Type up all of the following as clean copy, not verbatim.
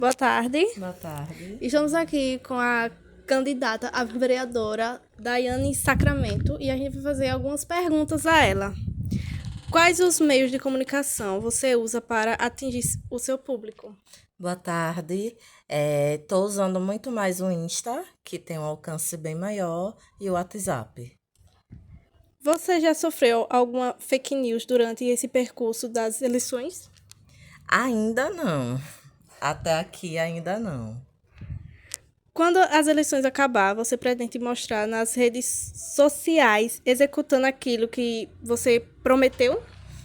Boa tarde. Boa tarde. Estamos aqui com a candidata a vereadora Daiane Sacramento e a gente vai fazer algumas perguntas a ela. Quais os meios de comunicação você usa para atingir o seu público? Boa tarde. Estou usando muito mais o Insta, que tem um alcance bem maior, e o WhatsApp. Você já sofreu alguma fake news durante esse percurso das eleições? Ainda não. Até aqui ainda não. Quando as eleições acabar, você pretende mostrar nas redes sociais executando aquilo que você prometeu?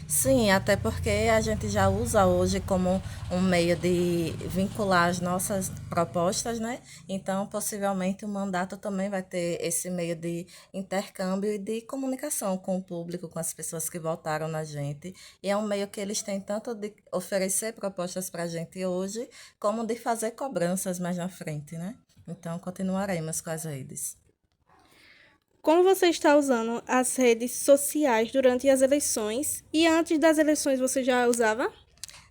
Sim, até porque a gente já usa hoje como um meio de vincular as nossas propostas, né? Então, possivelmente, o mandato também vai ter esse meio de intercâmbio e de comunicação com o público, com as pessoas que votaram na gente. E é um meio que eles têm tanto de oferecer propostas para a gente hoje, como de fazer cobranças mais na frente, né? Então, continuaremos com as redes. Como você está usando as redes sociais durante as eleições e antes das eleições você já usava?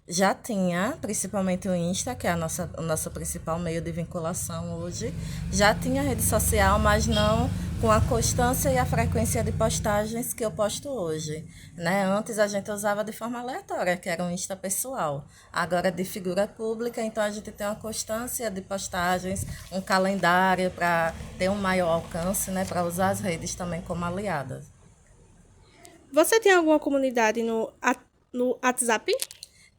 Já tinha, principalmente o Insta, que é o nosso principal meio de vinculação hoje. Já tinha rede social, mas não com a constância e a frequência de postagens que eu posto hoje, né? Antes a gente usava de forma aleatória, que era um Insta pessoal. Agora de figura pública, então a gente tem uma constância de postagens, um calendário para ter um maior alcance, né? Para usar as redes também como aliadas. Você tem alguma comunidade no WhatsApp?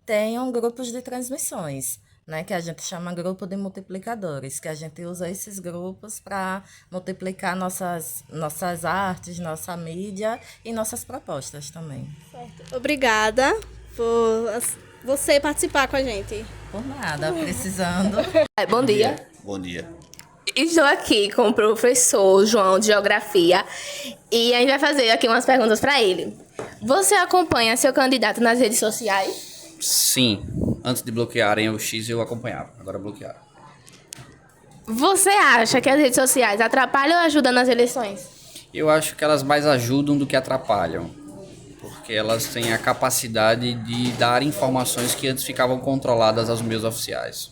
Tenham grupos de transmissões, né, que a gente chama grupo de multiplicadores, que a gente usa esses grupos para multiplicar nossas artes, nossa mídia e nossas propostas também. Certo. Obrigada por você participar com a gente. Por nada, precisando. Bom dia. Bom dia. Estou aqui com o professor João de Geografia e a gente vai fazer aqui umas perguntas para ele. Você acompanha seu candidato nas redes sociais? Sim, antes de bloquearem o X eu acompanhava, agora bloquearam. Você acha que as redes sociais atrapalham ou ajudam nas eleições? Eu acho que elas mais ajudam do que atrapalham, porque elas têm a capacidade de dar informações que antes ficavam controladas aos meios oficiais.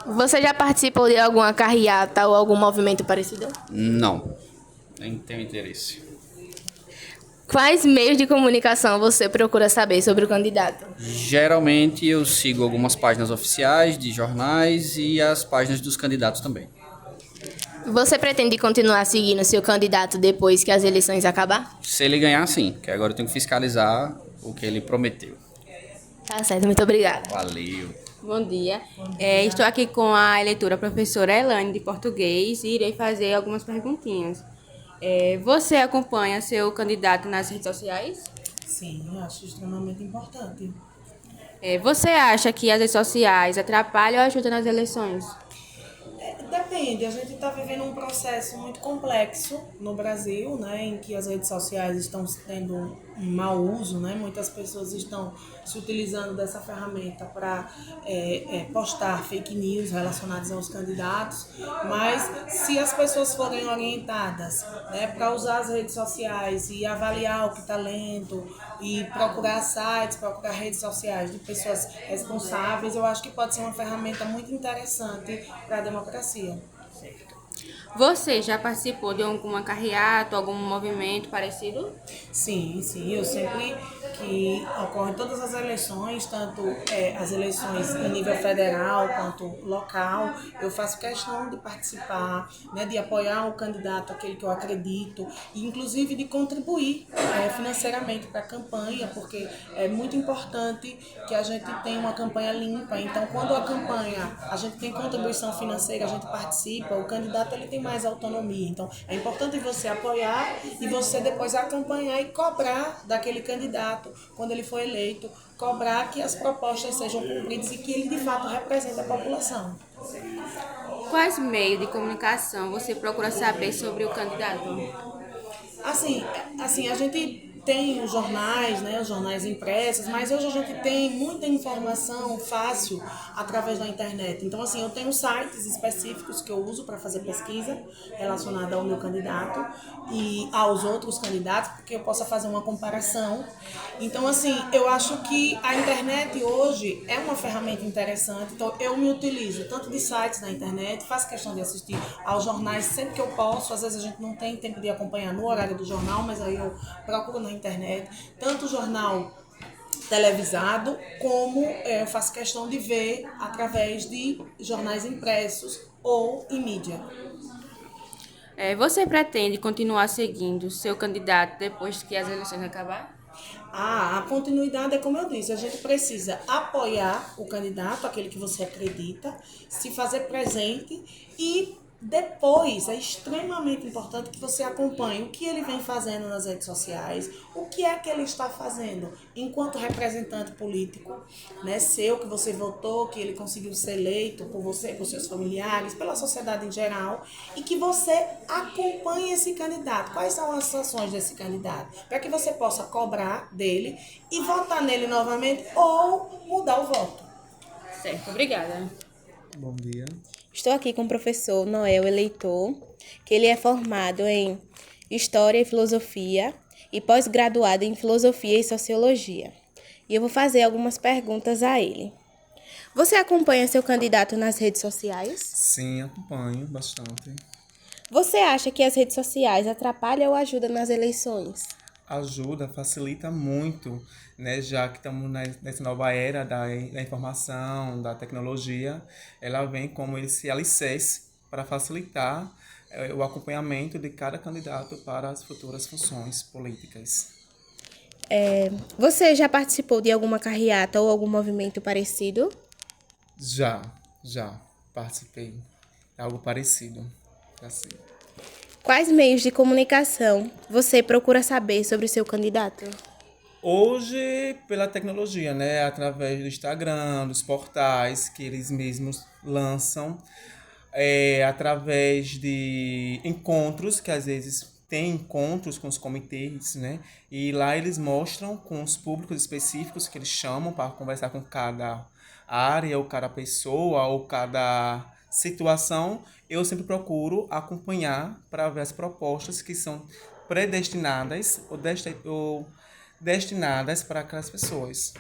Você já participou de alguma carreata ou algum movimento parecido? Não, nem tenho interesse. Quais meios de comunicação você procura saber sobre o candidato? Geralmente eu sigo algumas páginas oficiais de jornais e as páginas dos candidatos também. Você pretende continuar seguindo seu candidato depois que as eleições acabar? Se ele ganhar, sim, que agora eu tenho que fiscalizar o que ele prometeu. Tá certo, muito obrigada. Valeu. Bom dia. Estou aqui com a eleitora professora Elaine de português e irei fazer algumas perguntinhas. Você acompanha seu candidato nas redes sociais? Sim, eu acho extremamente importante. Você acha que as redes sociais atrapalham ou ajudam nas eleições? Depende, a gente está vivendo um processo muito complexo no Brasil, né, em que as redes sociais estão tendo um mau uso, né, muitas pessoas estão se utilizando dessa ferramenta para postar fake news relacionadas aos candidatos, mas se as pessoas forem orientadas, né, para usar as redes sociais e avaliar o que está lendo e procurar sites, procurar redes sociais de pessoas responsáveis, eu acho que pode ser uma ferramenta muito interessante para a democracia. Você já participou de alguma carreata, algum movimento parecido? Sim, eu sempre que ocorrem todas as eleições, tanto as eleições em nível federal quanto local, eu faço questão de participar, né, de apoiar o candidato, aquele que eu acredito, e inclusive de contribuir financeiramente para a campanha, porque é muito importante que a gente tenha uma campanha limpa. Então, quando a campanha, a gente tem contribuição financeira, a gente participa, o candidato ele tem mais autonomia. Então, é importante você apoiar e você depois acompanhar e cobrar daquele candidato, quando ele for eleito, cobrar que as propostas sejam cumpridas e que ele de fato represente a população. Quais meios de comunicação você procura saber sobre o candidato? Assim, a gente tem os jornais, né, os jornais impressos, mas hoje a gente tem muita informação fácil através da internet. Então, assim, eu tenho sites específicos que eu uso para fazer pesquisa relacionada ao meu candidato e aos outros candidatos, porque eu possa fazer uma comparação. Então, assim, eu acho que a internet hoje é uma ferramenta interessante. Então, eu me utilizo tanto de sites na internet, faço questão de assistir aos jornais sempre que eu posso. Às vezes a gente não tem tempo de acompanhar no horário do jornal, mas aí eu procuro na internet, tanto o jornal televisado, como eu faço questão de ver através de jornais impressos ou em mídia. Você pretende continuar seguindo seu candidato depois que as eleições acabarem? A continuidade é como eu disse, a gente precisa apoiar o candidato, aquele que você acredita, se fazer presente e depois é extremamente importante que você acompanhe o que ele vem fazendo nas redes sociais, o que é que ele está fazendo enquanto representante político, né, seu, que você votou, que ele conseguiu ser eleito por você, por seus familiares, pela sociedade em geral, e que você acompanhe esse candidato. Quais são as ações desse candidato? Para que você possa cobrar dele e votar nele novamente ou mudar o voto. Certo, obrigada. Bom dia. Estou aqui com o professor Noel Eleitor, que ele é formado em História e Filosofia e pós-graduado em Filosofia e Sociologia. E eu vou fazer algumas perguntas a ele. Você acompanha seu candidato nas redes sociais? Sim, acompanho bastante. Você acha que as redes sociais atrapalham ou ajudam nas eleições? Ajuda, facilita muito, né? Já que estamos nessa nova era da informação, da tecnologia, ela vem como esse alicerce para facilitar o acompanhamento de cada candidato para as futuras funções políticas. Você já participou de alguma carreata ou algum movimento parecido? Já participei de algo parecido, assim. Quais meios de comunicação você procura saber sobre o seu candidato? Hoje, pela tecnologia, né? Através do Instagram, dos portais que eles mesmos lançam, através de encontros, que às vezes tem encontros com os comitês, né? E lá eles mostram com os públicos específicos que eles chamam para conversar com cada área, ou cada pessoa, ou cada situação. Eu sempre procuro acompanhar para ver as propostas que são predestinadas ou destinadas para aquelas pessoas.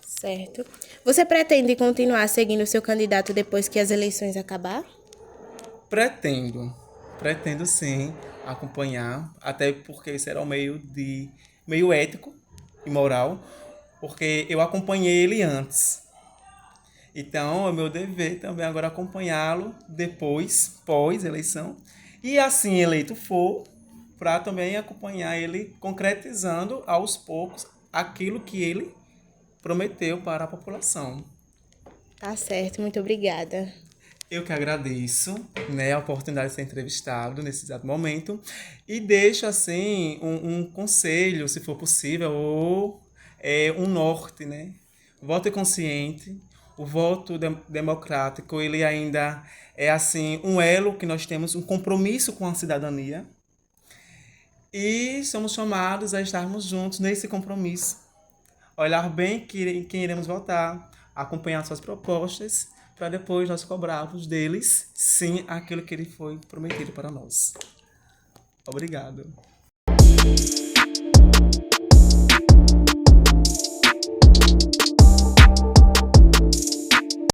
Certo. Você pretende continuar seguindo o seu candidato depois que as eleições acabar? Pretendo sim acompanhar, até porque será um meio ético e moral, porque eu acompanhei ele antes. Então, é meu dever também agora acompanhá-lo depois, pós-eleição, e assim eleito for, para também acompanhar ele concretizando aos poucos aquilo que ele prometeu para a população. Tá certo, muito obrigada. Eu que agradeço, né, a oportunidade de ser entrevistado nesse exato momento e deixo assim um conselho, se for possível, ou um norte, né? Voto consciente. O voto democrático, ele ainda é assim um elo que nós temos, um compromisso com a cidadania. E somos chamados a estarmos juntos nesse compromisso. Olhar bem quem iremos votar, acompanhar suas propostas, para depois nós cobrarmos deles, sim, aquilo que ele foi prometido para nós. Obrigado.